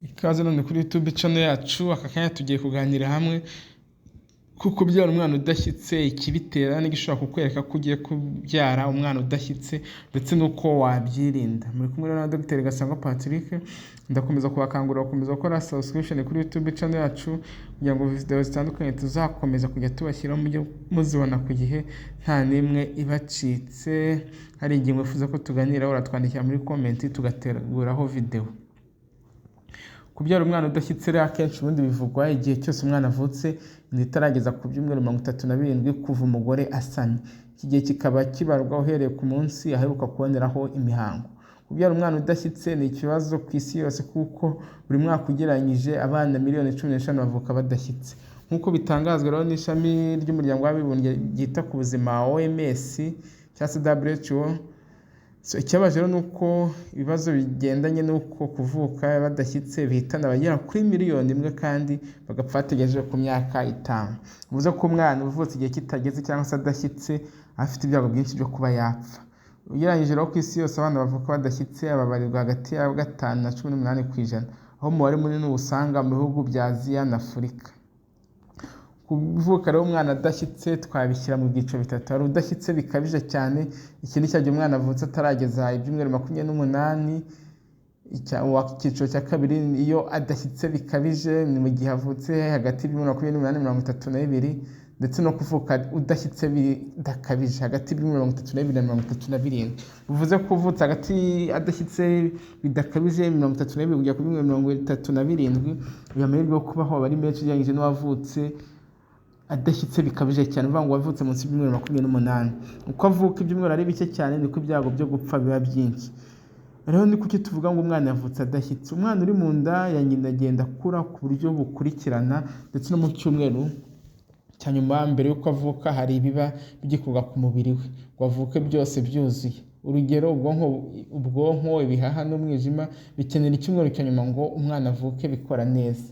Ikaze none kuri YouTube channel yacu. Aka kanya tugiye kuganira hamwe ku kubyara umwana udashyitse, ikibitera n'igishobora kukwereka ko ugiye kubyara umwana udashyitse ndetse n'uko wabyirinda. Muri kumwe na Dr. Gasangwa Patrick. Ndakomeza kubakangurira gukomeza gukora subscription kuri YouTube channel yacu kugira ngo video zitandukanye tuzakomeza kujya tubashyiraho mujye muzibona ku gihe nta nimwe ibacitse. Hari ingingo wifuza ko tuganiraho uratwandikira muri comment tugateguraho video. Kubyara umwana udashyitse rero akenshi ubundi bivugwa igihe cyose umwana avutse inda itarageza ku byumweru 37 kuva umugore asamye. Iki gihe kikaba kibarwa uhereye ku munsi aheruka kuboneraho imihango. Kubyara umwana udashyitse ni ikibazo ku isi yose kuko buri mwaka ugereranyije abana miliyoni 15 bavuka badashyitse. Nk'uko bitangazwa rero n'ishami ry'umuryango w'abibumbye ryita ku buzima OMS cyangwa WHO. Ikibazo rero nuko ibibazo bigendanye nuko kuvuka badashyitse bihitana abagera kuri miliyoni 1 kandi bagapfa bategereje ku myaka 5. Bivuze ko umwana uvutse igihe kitageze cyangwa se adashyitse afite ibyago byinshi byo kuba yapfa. Ugereranyije rero ku isi yose abana bavuka badashyitse ababarirwa hagati ya 5 na 18%, aho umubare munini usanga mu bihugu bya Aziya na Afurika. Kuvuka rero umwana adashyitse twabishyira mu byiciro bitatu. Hari udashyitse bikabije cyane, ikindi cyagiye umwana avutse atarageza ibyumweru 28. Icyiciro cya kabiri iyo adashyitse bikabije ni mu gihe avutse hagati y'ibyumweru 28 na 32, ndetse no kuvuka udashyitse bidakabije hagati y'ibyumweru 32 na 37. Bivuze ko uvutse hagati adashyitse bidakabije 32 kujya ku byumweru 37 amahirwe yo kubaho bari menshi ugereranyije n'uwavutse adashyitse bikabije cyane. Uvuga ngo wavutse munsi y'ibyumweru 28. Uko avuka ibyumweru ari bike cyane niko ibyago byo gupfa biba byinshi. Rero ni kuki tuvuga ngo umwana yavutse adashyitse? Umwana uri mu nda ya nyina agenda akura ku buryo bukurikirana, ndetse no mu cyumweru cya nyuma mbere y'uko avuka hari ibiba bigikorwa ku mubiri we ngo avuke byose byuzuye. Urugero ubwonko, ibihaha n'umwijima bikenera icyumweru cya nyuma ngo umwana avuke bikora neza.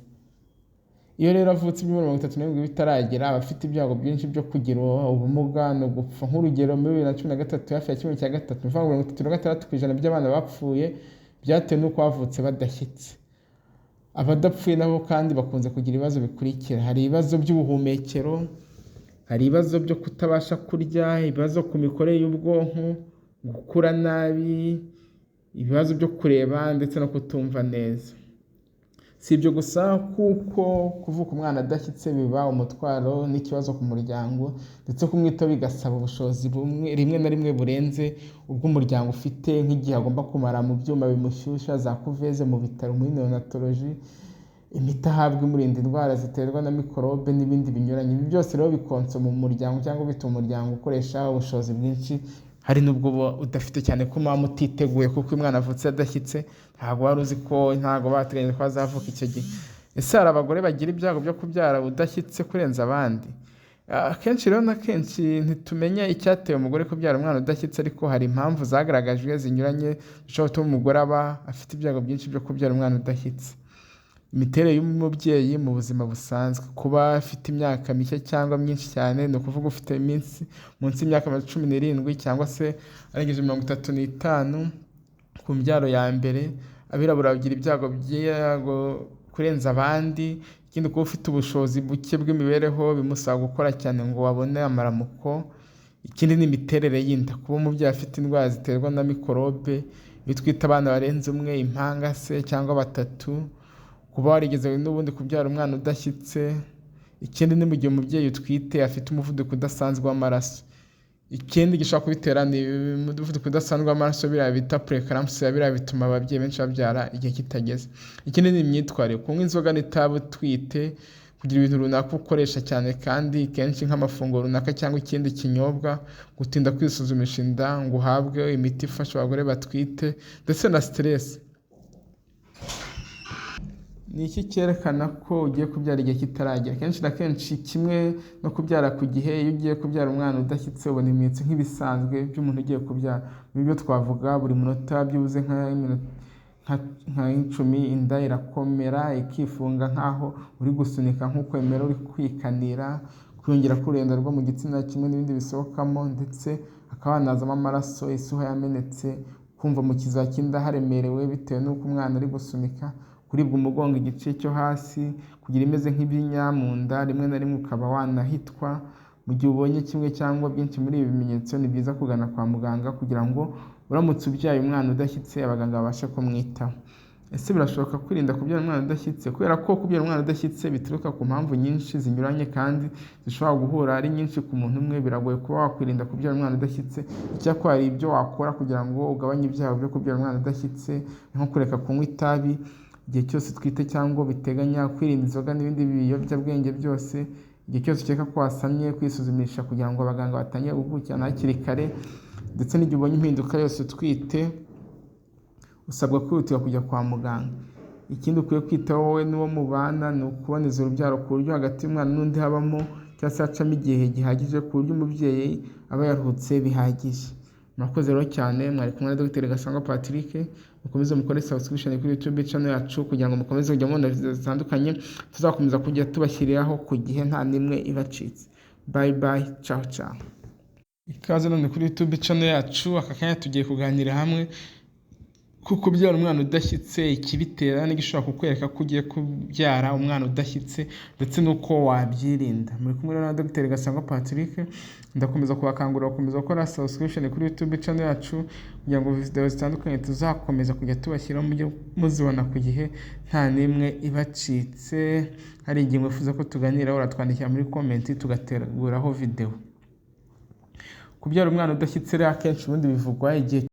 Iyo rero avutse ibyumweru 37 bitaragera aba afite ibyago byinshi byo kugira ubumuga no gupfa. Nk'urugero muri 2013 hafi ya 1/3, bivuga ngo 36% by'abana bapfuye byatewe n'uko bavutse badashyitse. Abadapfuye nabo kandi bakunze kugira ibibazo bikurikira: hari ibibazo by'ubuhumekero, hari ibibazo byo kutabasha kurya, ibibazo ku mikorere y'ubwonko, gukura nabi, ibibazo byo kureba ndetse no kutumva neza. Si ibyo gusa kuko kuvuka umwana adashyitse biba umutwaro n'ikibazo ku muryango, ndetse kumwitaho bigasaba ubushobozi rimwe na rimwe burenze ubw'umuryango ufite, nk'igihe agomba kumara mu byuma bimushyushya za kuveze mu bitaro muri neonatology, imiti ahabwa imurinda indwara ziterwa na mikorobe n'ibindi binyuranye. Ibi byose rero bikonsoma mu muryango cyangwa bituma umuryango ukoresha ubushobozi bwinshi, hari nubwo udafite cyane ko mama utiteguye kuko umwana avutse adashyitse ntabwo wari uzi ko ntabwo bateganyije ko azavuka icyo gihe. Ese hari abagore bagira ibyago byo kubyara udashyitse kurenza abandi? Akenshi rero na kenshi ntitumenya icyateye umugore kubyara umwana udashyitse, ariko hari impamvu zagaragajwe zinyuranye zishobora gutuma umugore aba afite ibyago byinshi byo kubyara umwana udashyitse. Imiterere y'umubyeyi mu buzima busanzwe, kuba afite imyaka mike cyangwa myinshi cyane, ni ukuvuga ufite iminsi munsi y'imyaka 17 cyangwa se arengeje 35 ku mbyaro ya mbere. Abirabura bagira ibyago kurenza abandi. Ikindi, kuba ufite ubushobozi buke bw'imibereho bimusaba gukora cyane ngo wabone amaramuko. Ikindi ni imiterere y'inda, kuba umubyeyi afite indwara ziterwa na mikorobe, bitwita abana barenze umwe, impanga se cyangwa 3, kuba warigeze n'ubundi kubyara umwana udashyitse. Ikindi ni mu gihe umubyeyi utwite afite umuvuduko udasanzwe w'amaraso. Ikindi gishobora kubitera ni umuvuduko udasanzwe w'amaraso, biriya bita preeclampsia, biriya bituma ababyeyi benshi babyara igihe kitageze. Ikindi ni imyitwarire, kunywa inzoga n'itabi utwite, kugira ibintu runaka ukoresha cyane kandi kenshi nk'amafunguro runaka cyangwa ikindi kinyobwa, gutinda kwisuzumisha inda ngo uhabwe imiti ifasha abagore batwite, ndetse na stress. Ni iki cyerekana ko ugiye kubyara igihe kitaragera? Kenshi na kenshi kimwe no kubyara ku gihe, iyo ugiye kubyara umwana udashyitse ubona ibimenyetso nk'ibisanzwe by'umuntu ugiye kubyara. Ibyo twavuga buri munota byibuze nka 10 inda irakomera ikifunga nk'aho uri gusunika nk'ukwemera uri kwikanira, kwiyongera k'ururenda rwo mu gitsina kimwe n'ibindi bisohokamo, ndetse hakaba hanazamo amaraso, isuha yamenetse, kumva mu kiziba cy'inda haremerewe bitewe n'uko umwana ari gusunika, kuribwa umugongo igice cyo hasi, kugira imeze nk'ibinya mu nda, rimwe na rimwe ukaba wanahitwa. Mu gihe ubonye kimwe cyangwa byinshi muri ibi bimenyetso ni byiza kugana kwa muganga kugira ngo uramutse ubyaye umwana udashyitse abaganga babashe kumwitaho. Ese birashoboka kwirinda kubyara umwana udashyitse? Kubera ko kubyara umwana udashyitse bituruka ku mpamvu nyinshi zinyuranye kandi zishobora guhura ari nyinshi ku muntu umwe, biragoye kuba wakwirinda kubyara umwana udashyitse. Icyakora hari ibyo wakora kugira ngo ugabanye ibyago byo kubyara umwana udashyitse, nko kureka kunywa itabi igihe cyose utwite cyangwa biteganya, kwirinda inzoga n'ibindi biyobyabwenge byose igihe cyose ukeka ko wasamye, kwisuzumisha kugira ngo abaganga batangire gukurikirana hakiri kare, ndetse n'igihe ubonye impinduka yose utwite usabwa kwihutira kujya kwa muganga. Ikindi ukwiye kwitaho wowe n'uwo mubana ni ukuboneza urubyaro ku buryo hagati y'umwana n'undi habamo cyangwa se hacamo igihe gihagije ku buryo umubyeyi aba yaruhutse bihagije. Murakoze rero cyane, mwari kumwe na Dr Gasangwa Patrick. Mukomeze mukore subscription kuri YouTube channel yacu kugira ngo mukomeze kujya mubona video zitandukanye tuzakomeza kujya tubashyiriraho ku gihe nta nimwe ibacitse. Bye bye, ciao ciao. Ikaze none kuri YouTube channel yacu, aka kanya tugiye kuganira hamwe kuko kubyara umwana udashyitse, ikibitera n'igishobora kukwereka ko ugiye kubyara umwana udashyitse, ndetse n'uko wabyirinda. Muri kumwe na Dr Gasangwa Patrick. Ndakomeza kubakangurira gukomeza gukora subscription kuri YouTube channel yacu kugira ngo video zitandukanye tuzakomeza kujya tubashyiraho mujye muzibona ku gihe nta nimwe ibacitse. Hari ingingo wifuza ko tuganiraho uratwandikira muri comment tugateguraho video. Kubyara umwana udashyitse rero akenshi ubundi bivugwa igihe